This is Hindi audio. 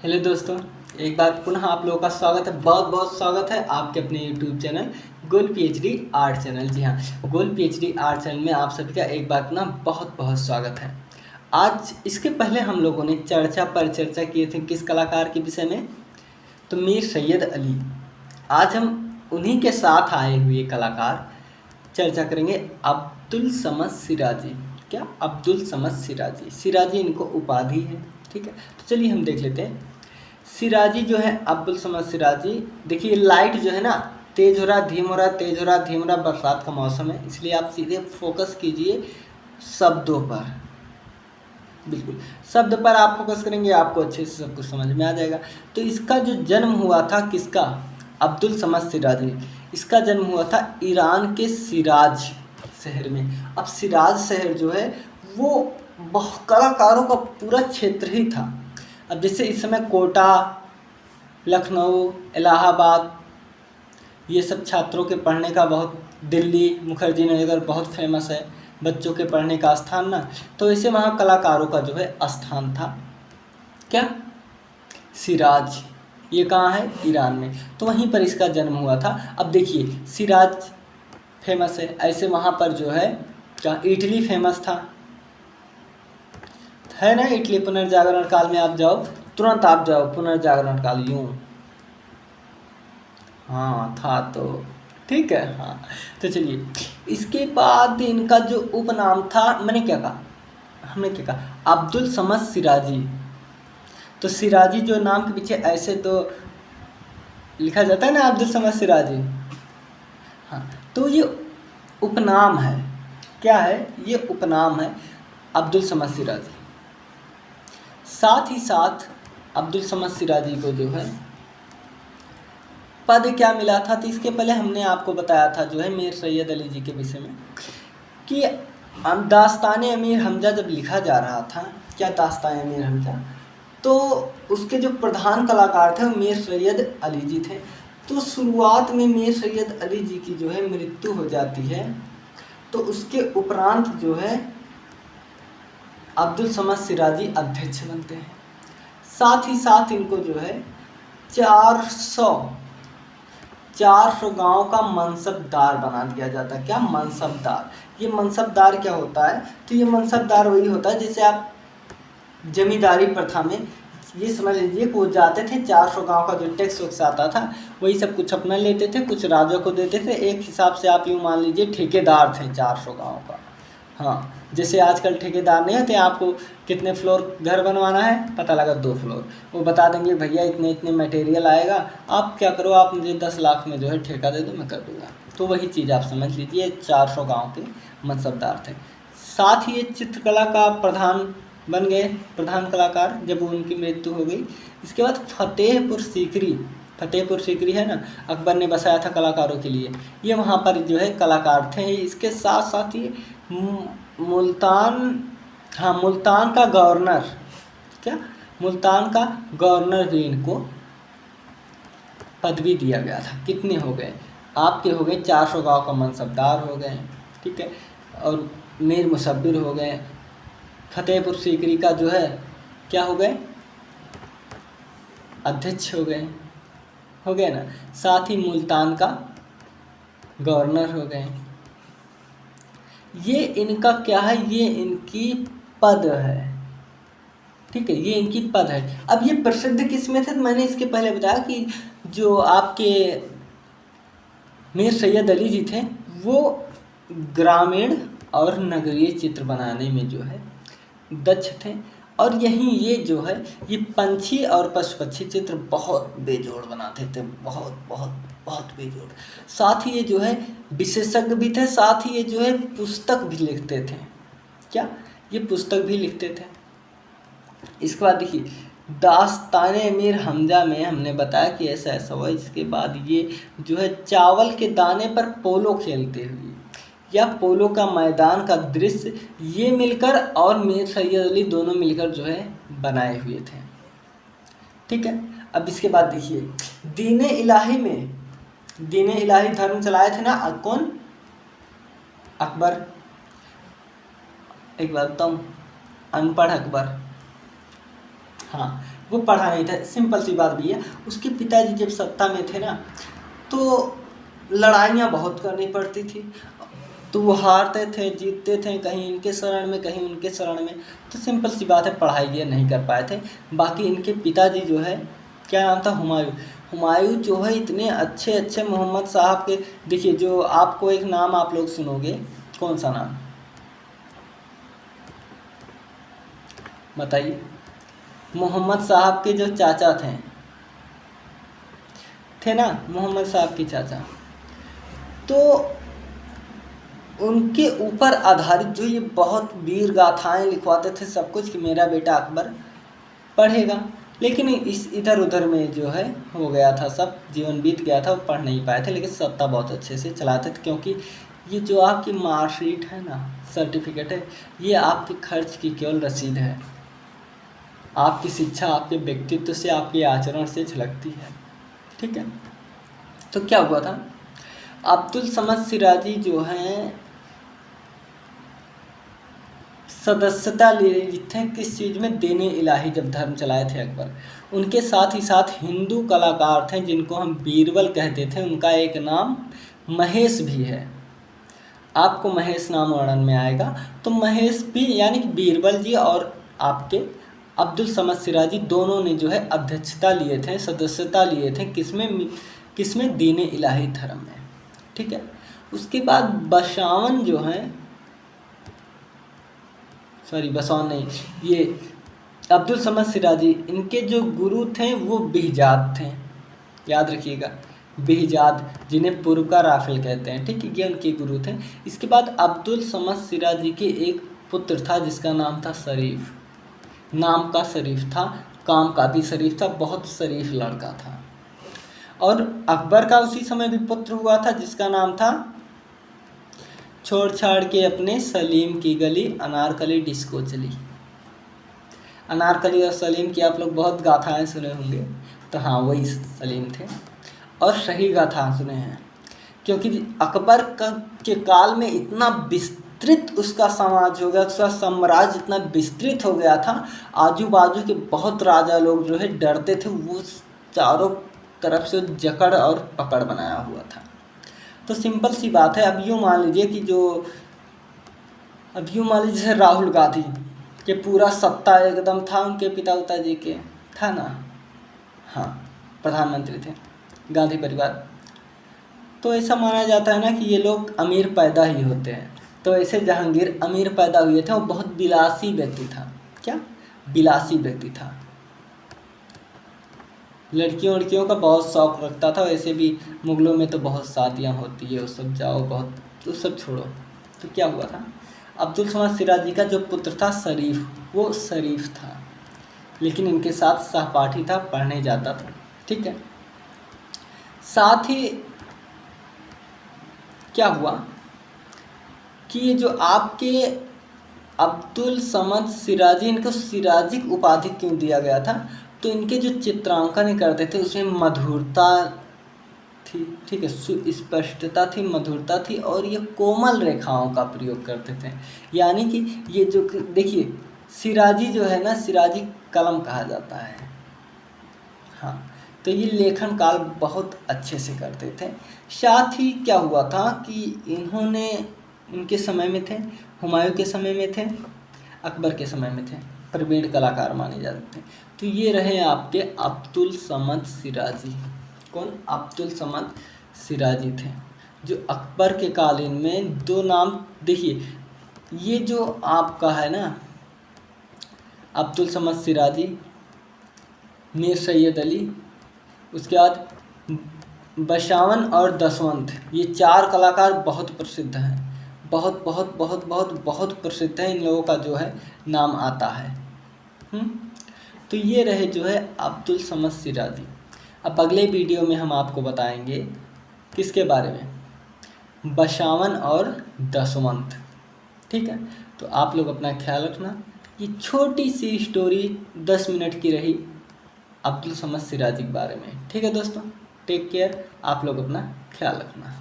हेलो दोस्तों, एक बार पुनः आप लोगों का स्वागत है। बहुत बहुत स्वागत है आपके अपने यूट्यूब चैनल गोल पीएचडी आर्ट चैनल। जी हाँ, गोल पीएचडी आर्ट चैनल में आप सभी का एक बार पुनः बहुत बहुत स्वागत है। आज इसके पहले हम लोगों ने चर्चा किए थे किस कलाकार के विषय में, तो मीर सैयद अली। आज हम उन्हीं के साथ आए हुए कलाकार चर्चा करेंगे, अब्दुल समद सिराजी। क्या? अब्दुल समद सिराजी। सिराजी इनको उपाधि है, ठीक है। तो चलिए हम देख लेते हैं। सिराजी जो है, अब्दुल समद सिराजी। देखिए लाइट जो है ना, तेज हो रहा, धीम हो रहा, तेज हो रहा, धीम हो रहा। बरसात का मौसम है, इसलिए आप सीधे फोकस कीजिए शब्दों पर। बिल्कुल शब्द पर आप फोकस करेंगे, आपको अच्छे से सब कुछ समझ में आ जाएगा। तो इसका जो जन्म हुआ था, किसका? अब्दुल समद सिराजी। इसका जन्म हुआ था ईरान के सिराज शहर में। अब सिराज शहर जो है वो कलाकारों का पूरा क्षेत्र ही था। अब जैसे इस समय कोटा, लखनऊ, इलाहाबाद, ये सब छात्रों के पढ़ने का बहुत, दिल्ली मुखर्जी नगर बहुत फेमस है बच्चों के पढ़ने का स्थान ना। तो इसे वहाँ कलाकारों का जो है स्थान था। क्या? सिराज। ये कहाँ है? ईरान में। तो वहीं पर इसका जन्म हुआ था। अब देखिए सिराज फेमस है, ऐसे वहाँ पर जो है क्या, इटली फेमस था, है ना। इटली पुनर्जागरण काल में आप जाओ, तुरंत आप जाओ पुनर्जागरण काल, यूँ हाँ था तो ठीक है। हाँ तो चलिए, इसके बाद इनका जो उपनाम था, हमने क्या कहा, अब्दुल समद सिराजी। तो सिराजी जो नाम के पीछे ऐसे तो लिखा जाता है ना, अब्दुल समद सिराजी। हाँ, तो ये उपनाम है। क्या है? ये उपनाम है अब्दुल समद सिराजी। साथ ही साथ अब्दुल समद सिराजी को जो है पद क्या मिला था, तो इसके पहले हमने आपको बताया था जो है मीर सैयद अली जी के विषय में कि दास्तान अमीर हमजा जब लिखा जा रहा था, क्या दास्तान अमीर हमजा, तो उसके जो प्रधान कलाकार थे वो मीर सैयद अली जी थे। तो शुरुआत में मीर सैयद अली जी की जो है मृत्यु हो जाती है, तो उसके उपरांत जो है अब्दुल समद सिराजी अध्यक्ष बनते हैं। साथ ही साथ इनको जो है 400 गांव का मनसबदार बना दिया जाता है। क्या? मनसबदार। ये मनसबदार क्या होता है? तो ये मनसबदार वही होता है जैसे आप जमींदारी प्रथा में ये समझ लीजिए कि वो जाते थे, 400 गांव का जो टैक्स वैक्स आता था वही सब कुछ अपना लेते थे, कुछ राजा को देते थे। एक हिसाब से आप यूँ मान लीजिए ठेकेदार थे 400 गांव का। हाँ, जैसे आजकल ठेकेदार नहीं होते, आपको कितने फ्लोर घर बनवाना है, पता लगा 2 फ्लोर, वो बता देंगे भैया इतने इतने मटेरियल आएगा, आप क्या करो, आप मुझे 10 लाख में जो है ठेका दे दो, मैं कर दूंगा। तो वही चीज़ आप समझ लीजिए, 400 गांव के मनसबदार थे। साथ ही ये चित्रकला का प्रधान बन गए, प्रधान कलाकार, जब उनकी मृत्यु हो गई। इसके बाद फतेहपुर सीकरी है ना, अकबर ने बसाया था कलाकारों के लिए, ये वहाँ पर जो है कलाकार थे। इसके साथ साथ ये मुल्तान का गवर्नर, क्या? मुल्तान का गवर्नर भी इनको पदवी दिया गया था। कितने हो गए आपके? हो गए 400 गांव का मनसबदार हो गए, ठीक है, और मीर मुसब्बिर हो गए, फतेहपुर सीकरी का जो है क्या हो गए, अध्यक्ष हो गए ना। साथ ही मुल्तान का गवर्नर हो गए। ये इनका क्या है? ये इनकी पद है, ठीक है, ये इनकी पद है। अब ये प्रसिद्ध किस में थे? तो मैंने इसके पहले बताया कि जो आपके मीर सैयद अली जी थे वो ग्रामीण और नगरीय चित्र बनाने में जो है दक्ष थे। और यहीं ये जो है ये पंछी और पशु पक्षी चित्र बहुत बेजोड़ बनाते थे, बहुत बहुत बहुत बेजोड़। साथ ही ये जो है विशेषज्ञ भी थे, साथ ही ये जो है पुस्तक भी लिखते थे। क्या? ये पुस्तक भी लिखते थे। इसके बाद देखिए दास्तान अमीर हमजा में हमने बताया कि ऐसा ऐसा हुआ। इसके बाद ये जो है चावल के दाने पर पोलो खेलते हुए या पोलो का मैदान का दृश्य, ये मिलकर और मीर सैयद अली दोनों मिलकर जो है बनाए हुए थे, ठीक है। अब इसके बाद देखिए दीन इलाही धर्म चलाए थे ना कौन? अकबर। एक बात बताऊँ, अनपढ़ अकबर। हाँ, वो पढ़ा नहीं था, सिंपल सी बात भी है। उसके पिताजी जब सत्ता में थे ना, तो लड़ाइयाँ बहुत करनी पड़ती थी, तो वो हारते थे जीतते थे, कहीं इनके शरण में कहीं उनके शरण में। तो सिंपल सी बात है, पढ़ाई ये नहीं कर पाए थे। बाकी इनके पिताजी जो है, क्या नाम था, हुमायूं। हुमायूं जो है इतने अच्छे अच्छे मोहम्मद साहब के, देखिए जो आपको एक नाम आप लोग सुनोगे, कौन सा नाम बताइए। मोहम्मद साहब के जो चाचा थे ना, मोहम्मद साहब के चाचा, तो उनके ऊपर आधारित जो ये बहुत वीर गाथाएं लिखवाते थे सब कुछ, कि मेरा बेटा अकबर पढ़ेगा। लेकिन इस इधर उधर में जो है हो गया था, सब जीवन बीत गया था, वो पढ़ नहीं पाए थे। लेकिन सत्ता बहुत अच्छे से चलाते थे, क्योंकि ये जो आपकी मार्कशीट है ना, सर्टिफिकेट है, ये आपके खर्च की केवल रसीद है। आपकी शिक्षा आपके व्यक्तित्व से, आपके आचरण से झलकती है, ठीक है। तो क्या हुआ था, अब्दुल समद सिराजी जो हैं सदस्यता ले रहे थे किस चीज़ में, देने इलाही, जब धर्म चलाए थे अकबर। उनके साथ ही साथ हिंदू कलाकार थे जिनको हम बीरबल कहते थे, उनका एक नाम महेश भी है। आपको महेश नाम वर्णन में आएगा। तो महेश भी यानी कि बीरबल जी और आपके अब्दुल समद सिराजी दोनों ने जो है अध्यक्षता लिए थे, सदस्यता लिए थे, किसमें दीन इलाही धर्म में, ठीक है। उसके बाद बसावन जो हैं, सॉरी बसावन नहीं, ये अब्दुल समद सिराजी, इनके जो गुरु थे वो बिहजाद थे, याद रखिएगा, बिहजाद, जिन्हें पूर्व का राफेल कहते हैं, ठीक है, ये उनके गुरु थे। इसके बाद अब्दुल समद सिराजी के एक पुत्र था जिसका नाम था शरीफ। नाम का शरीफ था, काम का भी शरीफ था, बहुत शरीफ लड़का था। और अकबर का उसी समय भी पुत्र हुआ था जिसका नाम था, छोड़ छाड़ के अपने सलीम की गली, अनारकली डिस्को चली। अनारकली और सलीम की आप लोग बहुत गाथाएं सुने होंगे, तो हाँ वही सलीम थे। और सही गाथा सुने हैं, क्योंकि अकबर के काल में इतना विस्तृत उसका समाज हो गया, उसका साम्राज्य इतना विस्तृत हो गया था, आजू बाजू के बहुत राजा लोग जो है डरते थे, वो चारों तरफ से जकड़ और पकड़ बनाया हुआ था। तो सिंपल सी बात है, अब यूँ मान लीजिए कि जैसे राहुल गांधी के पूरा सत्ता एकदम था उनके पिता जी के, था ना, हाँ प्रधानमंत्री थे गांधी परिवार। तो ऐसा माना जाता है ना कि ये लोग अमीर पैदा ही होते हैं। तो ऐसे जहांगीर अमीर पैदा हुए थे, वो बहुत विलासी व्यक्ति था। क्या विलासी व्यक्ति था, लड़कियों का बहुत शौक रखता था। वैसे भी मुगलों में तो बहुत शादियां होती है, वो सब जाओ बहुत, तो सब छोड़ो। तो क्या हुआ था, अब्दुल समद सिराजी का जो पुत्र था शरीफ, वो शरीफ था, लेकिन इनके साथ सहपाठी था, पढ़ने जाता था, ठीक है। साथ ही क्या हुआ कि ये जो आपके अब्दुल समद सिराजी, इनको सिराजी उपाधि क्यों दिया गया था, तो इनके जो चित्रांकन करते थे उसमें मधुरता थी, ठीक है, सुस्पष्टता थी, मधुरता थी, और ये कोमल रेखाओं का प्रयोग करते थे। यानी कि ये जो देखिए सिराजी जो है ना, सिराजी कलम कहा जाता है, हाँ। तो ये लेखन काल बहुत अच्छे से करते थे। साथ ही क्या हुआ था कि इन्होंने, इनके समय में थे, हुमायूं के समय में थे, अकबर के समय में थे, प्रवीण कलाकार माने जाते थे। तो ये रहे आपके अब्दुल समद सिराजी। कौन? अब्दुल समद सिराजी थे, जो अकबर के कालीन में दो नाम, देखिए ये जो आपका है ना अब्दुल समद सिराजी, मीर सैयद अली, उसके बाद बसावन और दसवंत, ये चार कलाकार बहुत प्रसिद्ध हैं, बहुत बहुत बहुत बहुत बहुत प्रसिद्ध है। इन लोगों का जो है नाम आता है। तो ये रहे जो है अब्दुल समद सिराजी। अब अगले वीडियो में हम आपको बताएंगे किसके बारे में, बसावन और दसवंत, ठीक है। तो आप लोग अपना ख्याल रखना। ये छोटी सी स्टोरी 10 मिनट की रही अब्दुल समद सिराजी के बारे में, ठीक है दोस्तों। टेक केयर, आप लोग अपना ख्याल रखना।